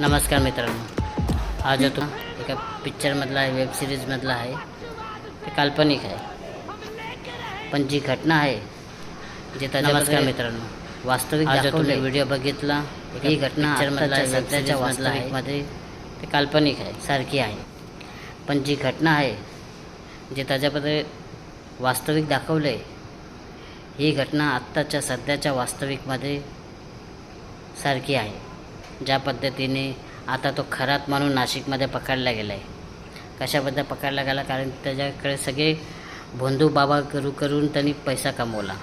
नमस्कार मित्रांनो, आज तो एका पिक्चरमधला आहे, वेब सिरीजमधला आहे. ते काल्पनिक आहे, पण जी घटना आहे जे नमस्कार मित्रांनो वास्तविक दाखवले व्हिडिओ बघितला. ही घटना पिक्चरमधला सध्याच्या वास्तविकमध्ये ते काल्पनिक आहे, सारखी आहे. पण जी घटना आहे जे त्याच्यामध्ये वास्तविक दाखवले, ही घटना आत्ताच्या सध्याच्या वास्तविकमध्ये सारखी आहे. ज्या पद्धतीने आता तो खरात म्हणून नाशिकमध्ये पकडला गेला आहे. कशाबद्दल पकडला गेला? कारण त्याच्याकडे सगळे भोंदू बाबा करून त्यांनी पैसा कमवला.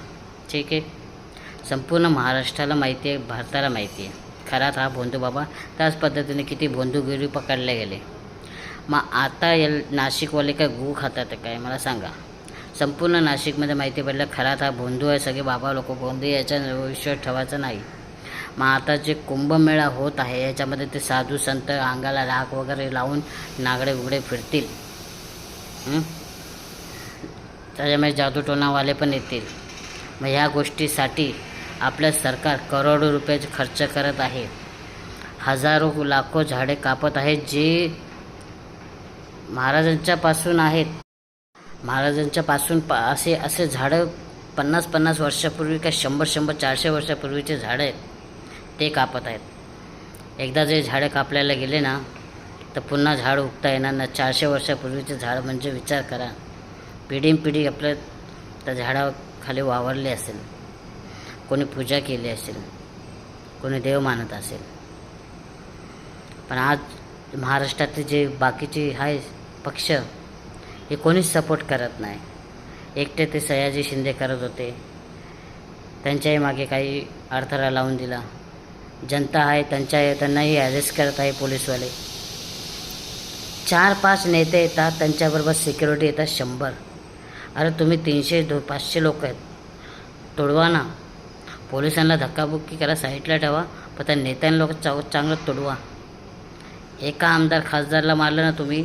ठीक आहे, संपूर्ण महाराष्ट्राला माहिती आहे, भारताला माहिती आहे. खरात हा भोंदू बाबा, त्याच पद्धतीने किती भोंदूगिरी पकडले गेले. मग आता नाशिकवाले काय गू खातात काय मला सांगा? संपूर्ण नाशिकमध्ये माहिती पडलं खरात हा भोंदू आहे. सगळे बाबा लोक भोंदू, याच्या विश्वास ठेवायचा नाही. मग आता जे कुंभमेळा होत आहे याच्यामध्ये ते साधू संत अंगाला राख वगैरे लावून नागडे उघडे फिरतील. त्याच्यामुळे जादूटोणावाले पण येतील. मग ह्या गोष्टीसाठी आपलं सरकार करोडो रुपयाचे खर्च करत आहे. हजारो लाखो झाडे कापत आहेत जे महाराजांच्यापासून आहेत. महाराजांच्यापासून असे झाडं 50-50 वर्षापूर्वी का 100-100 400 वर्षापूर्वीचे झाडं आहेत ते कापत आहेत. एकदा जे झाडं कापल्याला गेले ना तर पुन्हा झाड उगता येणार ना. 400 वर्षापूर्वीचे झाड म्हणजे विचार करा, पिढीनपिढी आपलं त्या झाडाखाली वावरले असेल, कोणी पूजा केली असेल, कोणी देव मानत असेल. पण आज महाराष्ट्रातले जे बाकीचे आहे पक्ष हे कोणीच सपोर्ट करत नाही. एकटे ते सयाजी शिंदे करत होते, त्यांच्याही मागे काही अडथळा लावून दिला. जनता आहे त्यांनाही अरेस्ट करत आहे पोलीसवाले. 4-5 नेते येतात, त्यांच्याबरोबर सिक्युरिटी येतात 100. अरे तुम्ही 300-500 लोक आहेत, तोडवा ना. पोलिसांना धक्काबुक्की करा, साईडला ठेवा, पण त्या नेत्यांना लोक चांगलं तोडवा. एका आमदार खासदारला मारलं ना तुम्ही,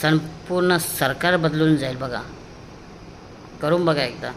संपूर्ण सरकार बदलून जाईल. बघा, करून बघा एकदा.